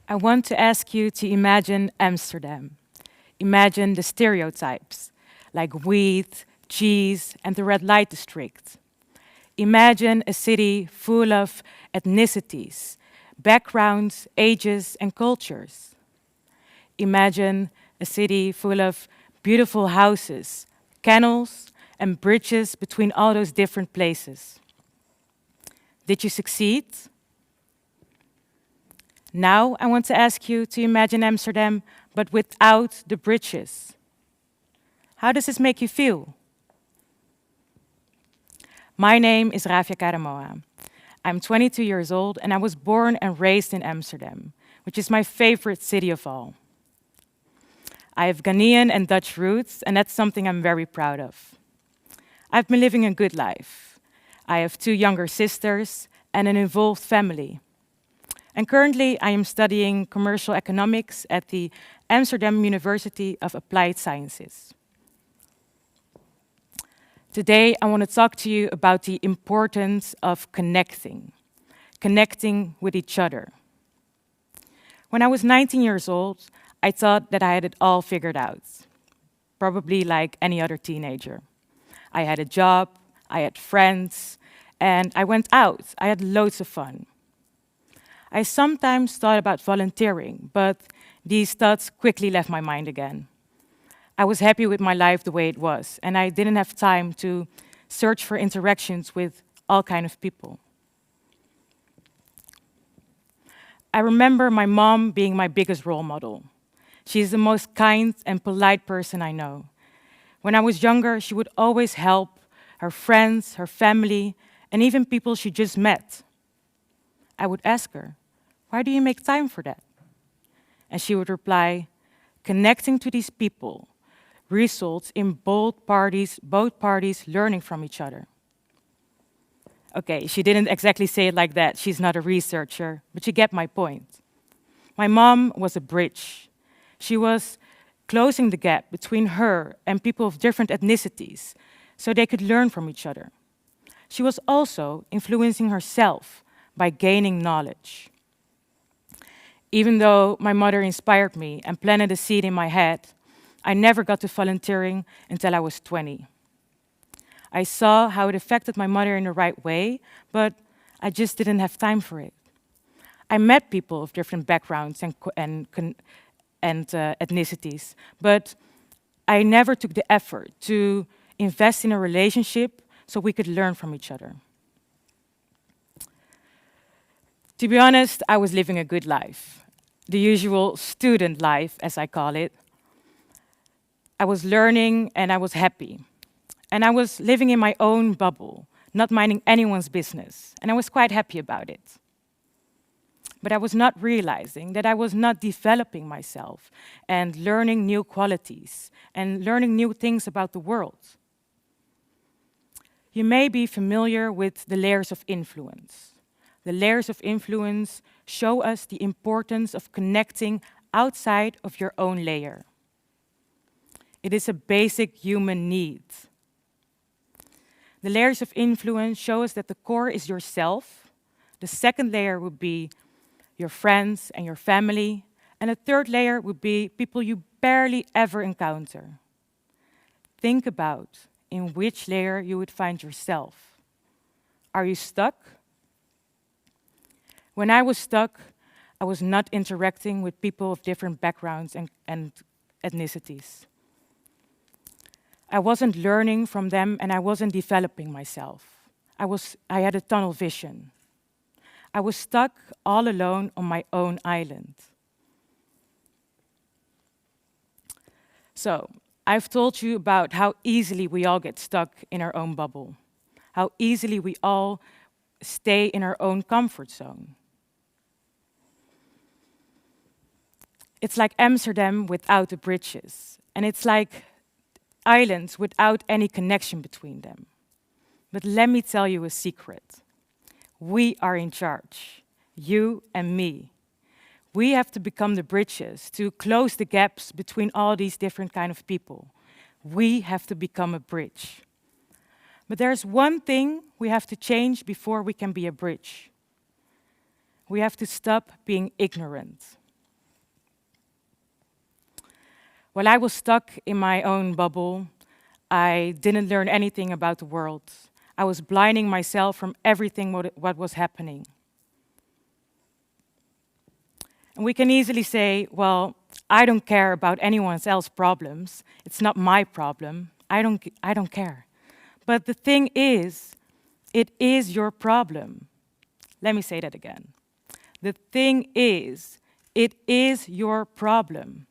I want to ask you to imagine Amsterdam. Imagine the stereotypes, like weed, cheese, and the red light district. Imagine a city full of ethnicities, backgrounds, ages, and cultures. Imagine a city full of beautiful houses, canals, and bridges between all those different places. Did you succeed? Now I want to ask you to imagine Amsterdam, but without the bridges. How does this make you feel? My name is Rafia Karamowa. I'm 22 years old and I was born and raised in Amsterdam, which is my favorite city of all. I have Ghanaian and Dutch roots, and that's something I'm very proud of. I've been living a good life. I have two younger sisters and an involved family. And currently, I am studying commercial economics at the Amsterdam University of Applied Sciences. Today, I want to talk to you about the importance of connecting with each other. When I was 19 years old, I thought that I had it all figured out, probably like any other teenager. I had a job, I had friends, and I went out. I had loads of fun. I sometimes thought about volunteering, but these thoughts quickly left my mind again. I was happy with my life the way it was, and I didn't have time to search for interactions with all kinds of people. I remember my mom being my biggest role model. She's the most kind and polite person I know. When I was younger, she would always help her friends, her family, and even people she just met. I would ask her, "Why do you make time for that?" And she would reply, "Connecting to these people results in both parties learning from each other." Okay, she didn't exactly say it like that. She's not a researcher, but you get my point. My mom was a bridge. She was closing the gap between her and people of different ethnicities so they could learn from each other. She was also influencing herself by gaining knowledge. Even though my mother inspired me and planted a seed in my head, I never got to volunteering until I was 20. I saw how it affected my mother in the right way, but I just didn't have time for it. I met people of different backgrounds and ethnicities, but I never took the effort to invest in a relationship so we could learn from each other. To be honest, I was living a good life, the usual student life, as I call it. I was learning and I was happy. And I was living in my own bubble, not minding anyone's business, and I was quite happy about it. But I was not realizing that I was not developing myself and learning new qualities and learning new things about the world. You may be familiar with the layers of influence. The layers of influence show us the importance of connecting outside of your own layer. It is a basic human need. The layers of influence show us that the core is yourself. The second layer would be your friends and your family. And the third layer would be people you barely ever encounter. Think about in which layer you would find yourself. Are you stuck? When I was stuck, I was not interacting with people of different backgrounds and ethnicities. I wasn't learning from them and I wasn't developing myself. I had a tunnel vision. I was stuck all alone on my own island. So, I've told you about how easily we all get stuck in our own bubble, how easily we all stay in our own comfort zone. It's like Amsterdam without the bridges, and it's like islands without any connection between them. But let me tell you a secret. We are in charge, you and me. We have to become the bridges to close the gaps between all these different kind of people. We have to become a bridge. But there's one thing we have to change before we can be a bridge. We have to stop being ignorant. While I was stuck in my own bubble, I didn't learn anything about the world. I was blinding myself from everything what was happening. And we can easily say, well, I don't care about anyone else's problems. It's not my problem. I don't care. But the thing is, it is your problem. Let me say that again. The thing is, it is your problem.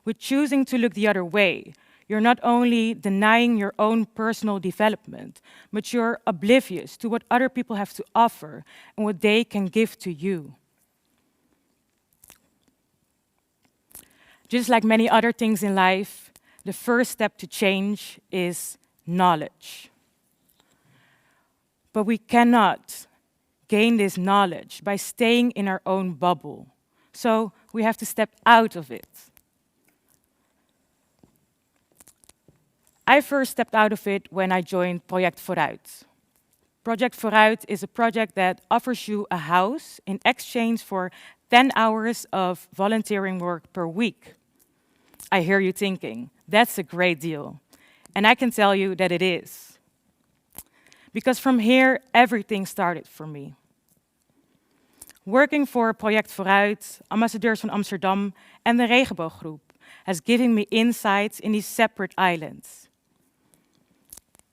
With choosing to look the other way, you're not only denying your own personal development, but you're oblivious to what other people have to offer and what they can give to you. Just like many other things in life, the first step to change is knowledge. But we cannot gain this knowledge by staying in our own bubble. So we have to step out of it. I first stepped out of it when I joined Project Vooruit. Project Vooruit is a project that offers you a house in exchange for 10 hours of volunteering work per week. I hear you thinking, that's a great deal. And I can tell you that it is. Because from here, everything started for me. Working for Project Vooruit, Ambassadeurs van Amsterdam, and the Regenbooggroep has given me insights in these separate islands.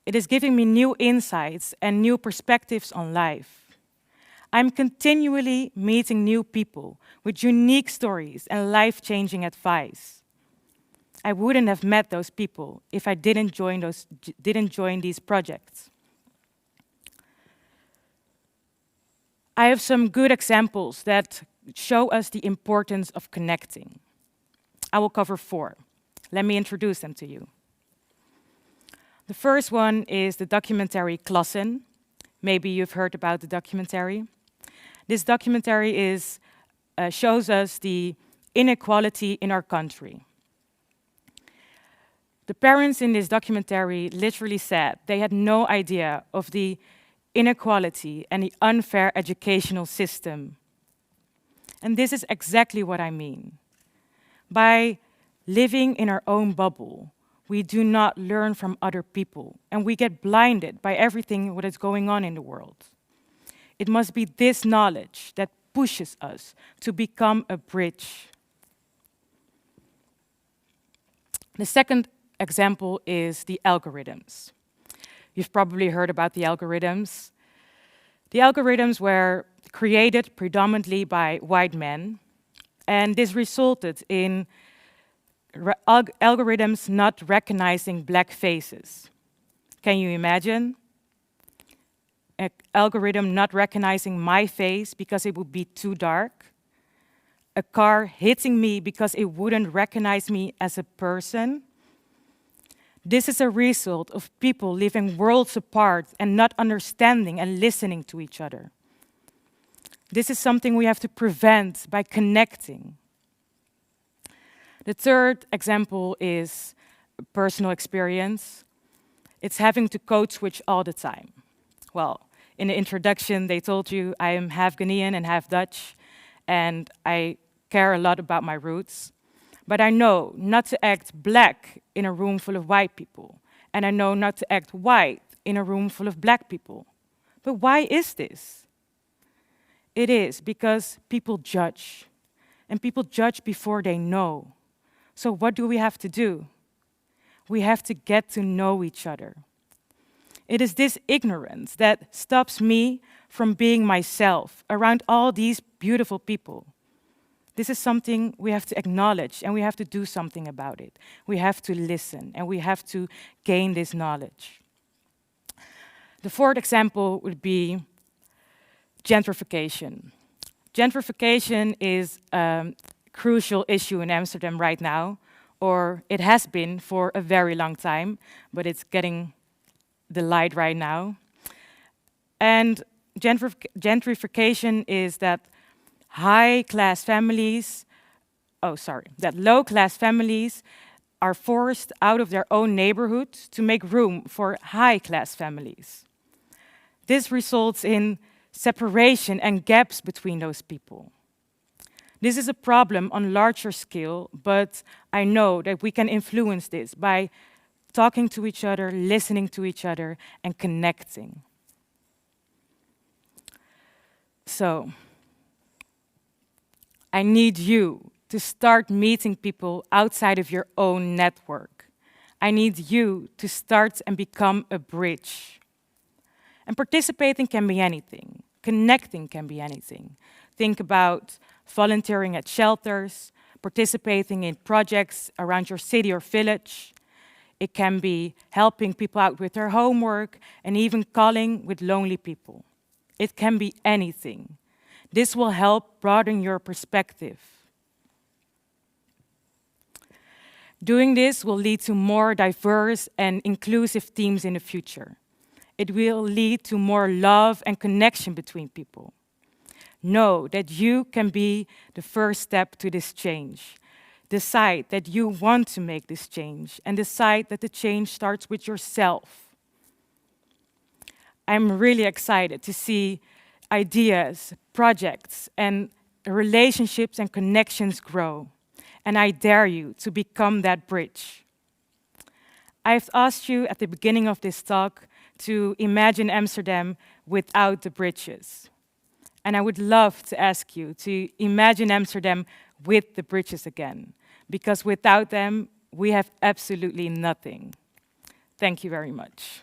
It is giving me new insights and new perspectives on life. I'm continually meeting new people with unique stories and life-changing advice. I wouldn't have met those people if I didn't join these projects. I have some good examples that show us the importance of connecting. I will cover 4. Let me introduce them to you. The first one is the documentary Klassen. Maybe you've heard about the documentary. This documentary shows us the inequality in our country. The parents in this documentary literally said they had no idea of the inequality and the unfair educational system. And this is exactly what I mean. By living in our own bubble, we do not learn from other people, and we get blinded by everything what is going on in the world. It must be this knowledge that pushes us to become a bridge. The second example is the algorithms. You've probably heard about the algorithms. The algorithms were created predominantly by white men, and this resulted in algorithms not recognizing black faces. Can you imagine? An algorithm not recognizing my face because it would be too dark. A car hitting me because it wouldn't recognize me as a person. This is a result of people living worlds apart and not understanding and listening to each other. This is something we have to prevent by connecting. The third example is personal experience. It's having to code switch all the time. Well, in the introduction, they told you I am half Ghanaian and half Dutch, and I care a lot about my roots. But I know not to act black in a room full of white people, and I know not to act white in a room full of black people. But why is this? It is because people judge, and people judge before they know. So what do we have to do? We have to get to know each other. It is this ignorance that stops me from being myself around all these beautiful people. This is something we have to acknowledge, and we have to do something about it. We have to listen, and we have to gain this knowledge. The fourth example would be gentrification. Gentrification is a crucial issue in Amsterdam right now, or it has been for a very long time, but it's getting the light right now. And gentrification is that low-class families are forced out of their own neighborhoods to make room for high-class families. This results in separation and gaps between those people. This is a problem on larger scale, but I know that we can influence this by talking to each other, listening to each other, and connecting. So, I need you to start meeting people outside of your own network. I need you to start and become a bridge. And participating can be anything. Connecting can be anything. Think about volunteering at shelters, participating in projects around your city or village. It can be helping people out with their homework and even calling with lonely people. It can be anything. This will help broaden your perspective. Doing this will lead to more diverse and inclusive teams in the future. It will lead to more love and connection between people. Know that you can be the first step to this change. Decide that you want to make this change and decide that the change starts with yourself. I'm really excited to see ideas, projects, and relationships and connections grow. And I dare you to become that bridge. I've asked you at the beginning of this talk to imagine Amsterdam without the bridges. And I would love to ask you to imagine Amsterdam with the bridges again, because without them, we have absolutely nothing. Thank you very much.